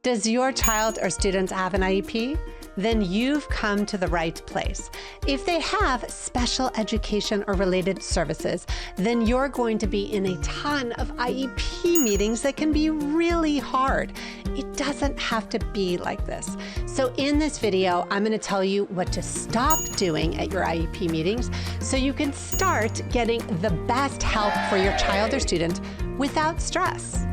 Does your child or student have an IEP? Then you've come to the right place. If they have special education or related services, then you're going to be in a ton of IEP meetings that can be really hard. It doesn't have to be like this. So in this video, I'm going to tell you what to stop doing at your IEP meetings so you can start getting the best help for your child or student without stress.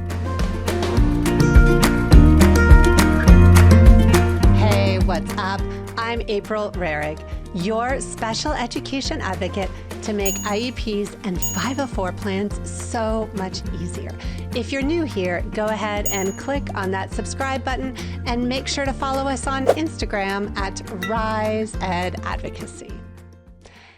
What's up? I'm April Rarig, your special education advocate to make IEPs and 504 plans so much easier. If you're new here, go ahead and click on that subscribe button and make sure to follow us on Instagram at RiseEdAdvocacy.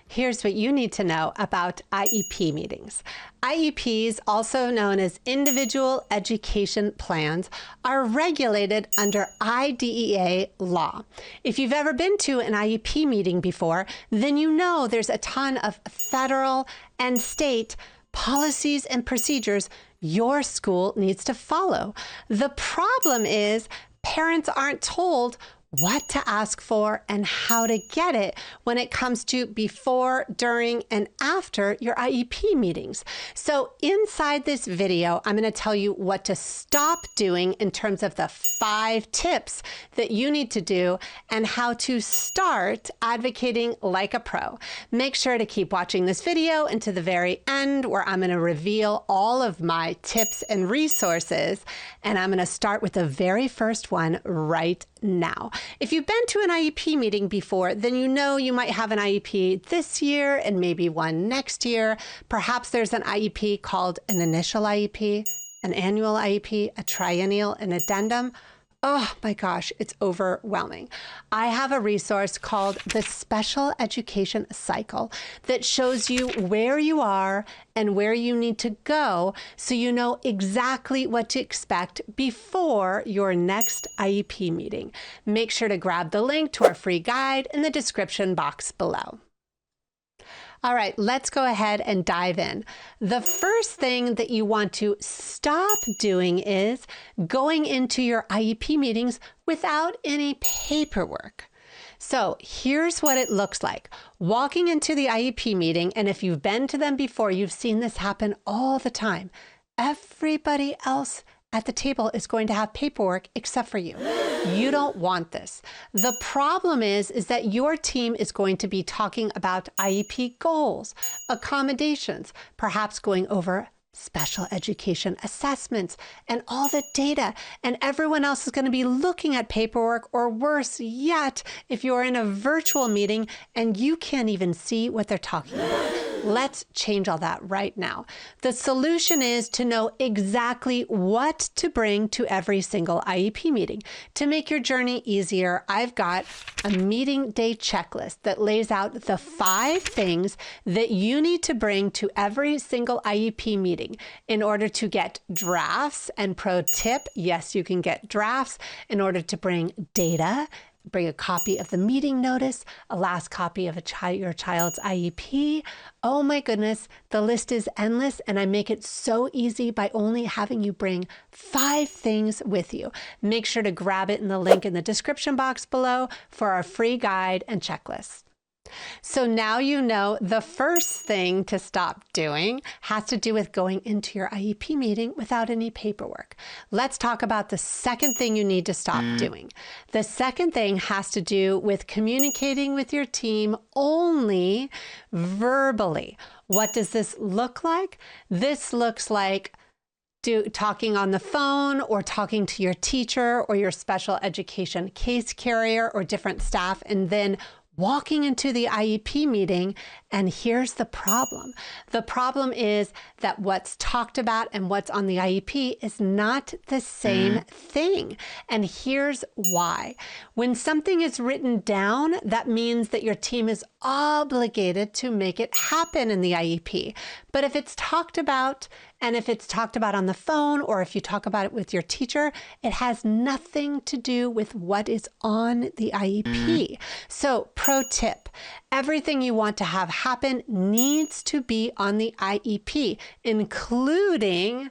Here's what you need to know about IEP meetings. IEPs, also known as Individual Education Plans, are regulated under IDEA law. If you've ever been to an IEP meeting before, then you know there's a ton of federal and state policies and procedures your school needs to follow. The problem is parents aren't told what to ask for and how to get it when it comes to before, during, and after your IEP meetings. So inside this video, I'm going to tell you what to stop doing in terms of the 5 tips that you need to do and how to start advocating like a pro. Make sure to keep watching this video until the very end, where I'm going to reveal all of my tips and resources. And I'm going to start with the very first one right now. If you've been to an IEP meeting before, then you know you might have an IEP this year and maybe one next year. Perhaps there's an IEP called an initial IEP, an annual IEP, a triennial, an addendum. Oh my gosh, it's overwhelming. I have a resource called the Special Education Cycle that shows you where you are and where you need to go so you know exactly what to expect before your next IEP meeting. Make sure to grab the link to our free guide in the description box below. All right, let's go ahead and dive in. The first thing that you want to stop doing is going into your IEP meetings without any paperwork. So here's what it looks like. Walking into the IEP meeting, and if you've been to them before, you've seen this happen all the time. Everybody else at the table is going to have paperwork except for you. You don't want this. The problem is that your team is going to be talking about IEP goals, accommodations, perhaps going over special education assessments and all the data, and everyone else is going to be looking at paperwork, or worse yet, if you're in a virtual meeting and you can't even see what they're talking about. Let's change all that right now. The solution is to know exactly what to bring to every single IEP meeting. To make your journey easier, I've got a meeting day checklist that lays out the 5 things that you need to bring to every single IEP meeting in order to get drafts. And pro tip, yes, you can get drafts in order to bring data. Bring a copy of the meeting notice, a last copy of your child's IEP. Oh my goodness, the list is endless, and I make it so easy by only having you bring 5 things with you. Make sure to grab it in the link in the description box below for our free guide and checklist. So now you know the first thing to stop doing has to do with going into your IEP meeting without any paperwork. Let's talk about the second thing you need to stop doing. The second thing has to do with communicating with your team only verbally. What does this look like? This looks like talking on the phone, or talking to your teacher or your special education case carrier or different staff, and then walking into the IEP meeting. And here's the problem. The problem is that what's talked about and what's on the IEP is not the same thing. And here's why. When something is written down, that means that your team is obligated to make it happen in the IEP. But if it's talked about, and if it's talked about on the phone, or if you talk about it with your teacher, it has nothing to do with what is on the IEP. So pro tip, Everything you want to have happen needs to be on the IEP, including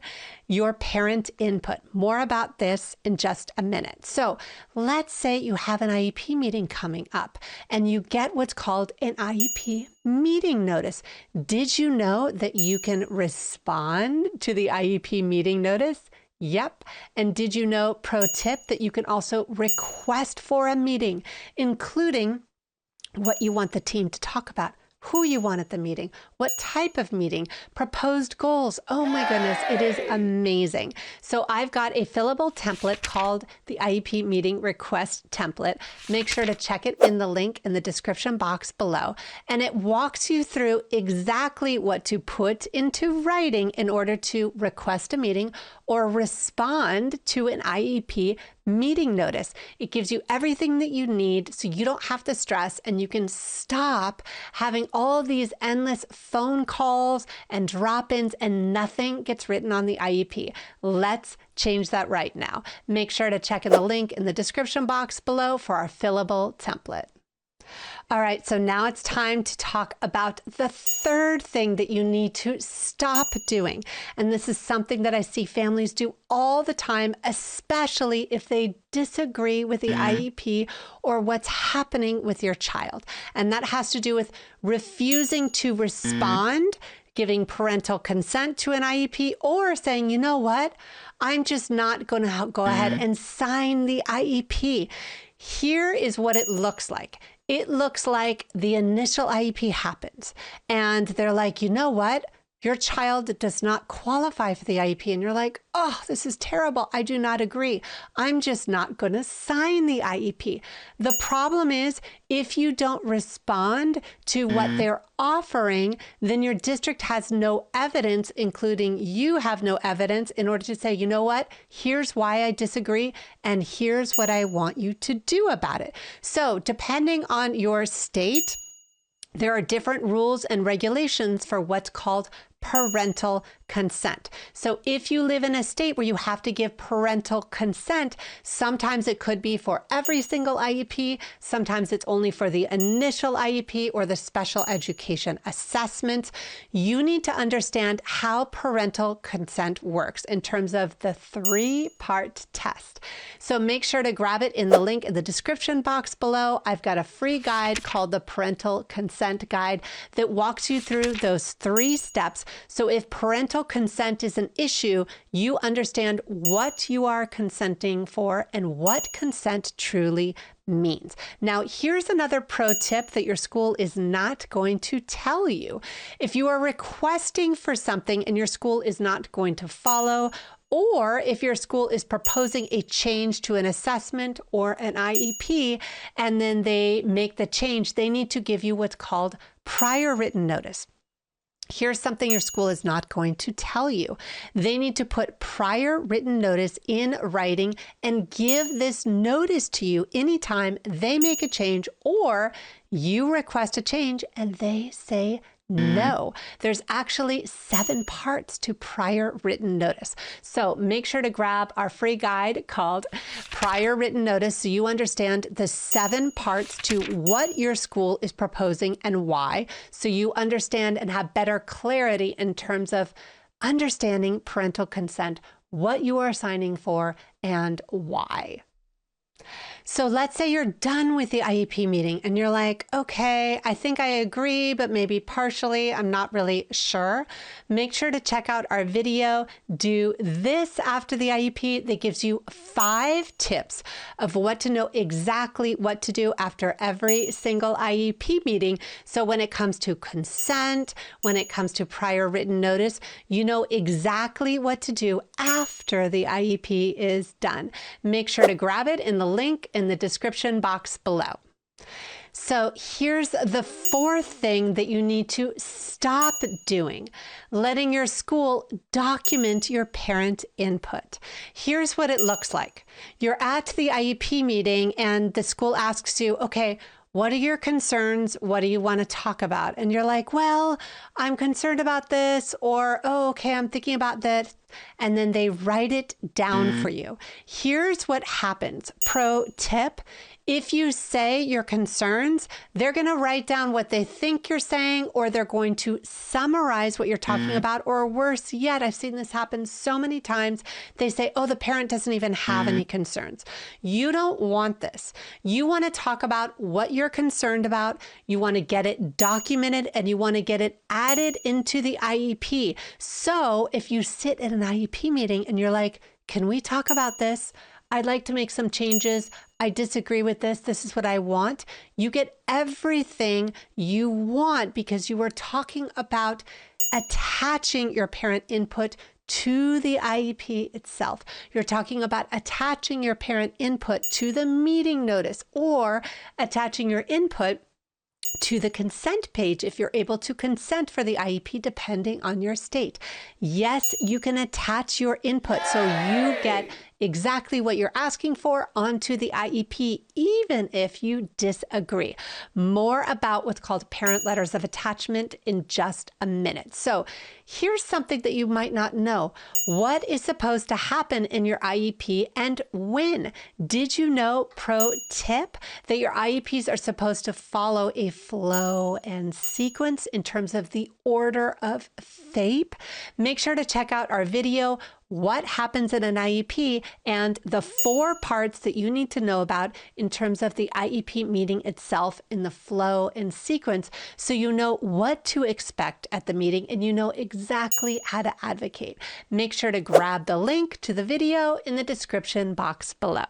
your parent input. More about this in just a minute. So let's say you have an IEP meeting coming up and you get what's called an IEP meeting notice. Did you know that you can respond to the IEP meeting notice? Yep. And did you know, pro tip, that you can also request for a meeting, including what you want the team to talk about, who you want at the meeting, what type of meeting, proposed goals. Oh my goodness, it is amazing. So I've got a fillable template called the IEP Meeting Request Template. Make sure to check it in the link in the description box below. And it walks you through exactly what to put into writing in order to request a meeting or respond to an IEP meeting notice. It gives you everything that you need so you don't have to stress and you can stop having all these endless phone calls and drop-ins and nothing gets written on the IEP. Let's change that right now. Make sure to check in the link in the description box below for our fillable template. All right, so now it's time to talk about the third thing that you need to stop doing. And this is something that I see families do all the time, especially if they disagree with the IEP or what's happening with your child. And that has to do with refusing to respond, giving parental consent to an IEP, or saying, you know what, I'm just not going to go ahead and sign the IEP. Here is what it looks like. It looks like the initial IEP happens and they're like, you know what? Your child does not qualify for the IEP. And you're like, oh, this is terrible. I do not agree. I'm just not going to sign the IEP. The problem is if you don't respond to what they're offering, then your district has no evidence, including you have no evidence in order to say, you know what, here's why I disagree and here's what I want you to do about it. So depending on your state, there are different rules and regulations for what's called parental consent. So if you live in a state where you have to give parental consent, sometimes it could be for every single IEP, sometimes it's only for the initial IEP or the special education assessment. You need to understand how parental consent works in terms of the 3-part test. So make sure to grab it in the link in the description box below. I've got a free guide called the Parental Consent Guide that walks you through those 3 steps. So if parental consent is an issue, you understand what you are consenting for and what consent truly means. Now, here's another pro tip that your school is not going to tell you. If you are requesting for something and your school is not going to follow, or if your school is proposing a change to an assessment or an IEP, and then they make the change, they need to give you what's called prior written notice. Here's something your school is not going to tell you. They need to put prior written notice in writing and give this notice to you anytime they make a change or you request a change and they say no. There's actually 7 parts to prior written notice. So make sure to grab our free guide called Prior Written Notice so you understand the 7 parts to what your school is proposing and why, so you understand and have better clarity in terms of understanding parental consent, what you are signing for, and why. So let's say you're done with the IEP meeting and you're like, okay, I think I agree, but maybe partially, I'm not really sure. Make sure to check out our video, Do This After the IEP, that gives you 5 tips of what to know exactly what to do after every single IEP meeting. So when it comes to consent, when it comes to prior written notice, you know exactly what to do after the IEP is done. Make sure to grab it in the link in the description box below. So here's the 4th thing that you need to stop doing: letting your school document your parent input. Here's what it looks like. You're at the IEP meeting and the school asks you, okay, what are your concerns? What do you want to talk about? And you're like, well, I'm concerned about this, or, oh, okay, I'm thinking about and then they write it down for you. Here's what happens. Pro tip. If you say your concerns, they're going to write down what they think you're saying, or they're going to summarize what you're talking about, or worse yet, I've seen this happen so many times. They say, oh, the parent doesn't even have any concerns. You don't want this. You want to talk about what you're concerned about. You want to get it documented, and you want to get it added into the IEP. So if you sit at an IEP meeting and you're like, can we talk about this? I'd like to make some changes. I disagree with this. This is what I want. You get everything you want because you were talking about attaching your parent input to the IEP itself. You're talking about attaching your parent input to the meeting notice, or attaching your input to the consent page if you're able to consent for the IEP, depending on your state. Yes, you can attach your input so you get exactly what you're asking for onto the IEP, even if you disagree. More about what's called parent letters of attachment in just a minute. So here's something that you might not know. What is supposed to happen in your IEP and when? Did you know, pro tip, that your IEPs are supposed to follow a flow and sequence in terms of the order of FAPE? Make sure to check out our video, What Happens in an IEP, and the 4 parts that you need to know about in terms of the IEP meeting itself in the flow and sequence, so you know what to expect at the meeting and you know exactly how to advocate. Make sure to grab the link to the video in the description box below.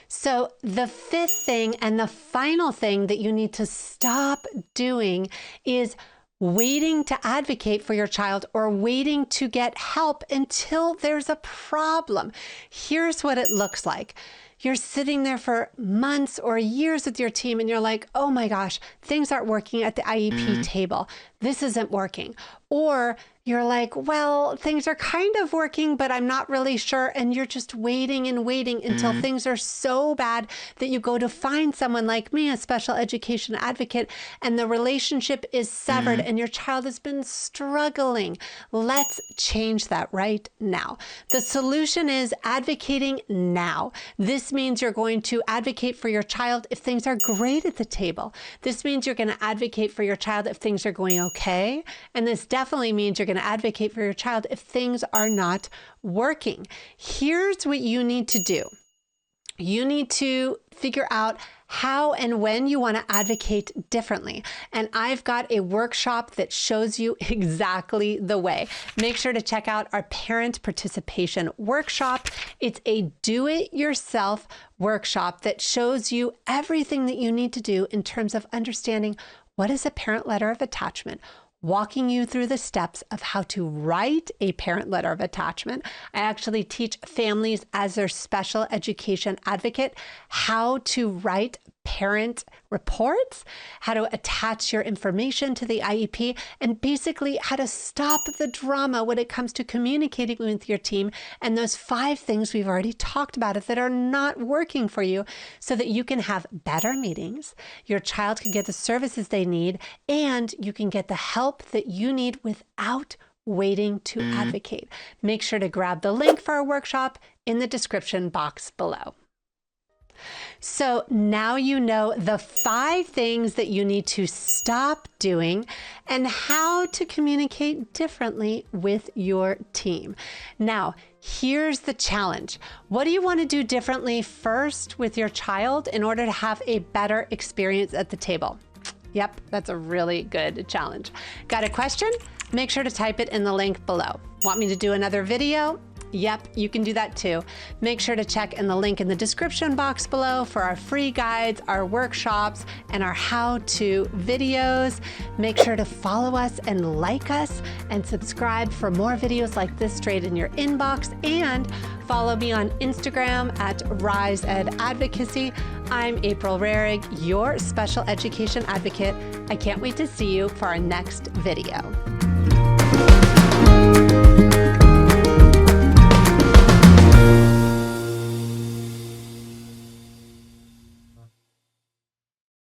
So the 5th thing and the final thing that you need to stop doing is waiting to advocate for your child or waiting to get help until there's a problem. Here's what it looks like. You're sitting there for months or years with your team and you're like, oh my gosh, things aren't working at the IEP table. This isn't working. Or you're like, well, things are kind of working, but I'm not really sure. And you're just waiting and waiting until things are so bad that you go to find someone like me, a special education advocate, and the relationship is severed and your child has been struggling. Let's change that right now. The solution is advocating now. This means you're going to advocate for your child if things are great at the table. This means you're going to advocate for your child if things are going okay. And this definitely means you're going to advocate for your child if things are not working. Here's what you need to do. You need to figure out how and when you want to advocate differently. And I've got a workshop that shows you exactly the way. Make sure to check out our parent participation workshop. It's a do-it-yourself workshop that shows you everything that you need to do in terms of understanding what is a parent letter of attachment, walking you through the steps of how to write a parent letter of attachment. I actually teach families as their special education advocate how to write parent reports, how to attach your information to the IEP, and basically how to stop the drama when it comes to communicating with your team and those 5 things we've already talked about that are not working for you, so that you can have better meetings, your child can get the services they need, and you can get the help that you need without waiting to advocate. Make sure to grab the link for our workshop in the description box below. So now you know the 5 things that you need to stop doing and how to communicate differently with your team. Now, here's the challenge. What do you want to do differently first with your child in order to have a better experience at the table? Yep, that's a really good challenge. Got a question? Make sure to type it in the link below. Want me to do another video? Yep, you can do that too. Make sure to check in the link in the description box below for our free guides, our workshops, and our how-to videos. Make sure to follow us and like us and subscribe for more videos like this straight in your inbox, and follow me on Instagram at RiseEdAdvocacy. I'm April Rarig, your special education advocate. I can't wait to see you for our next video.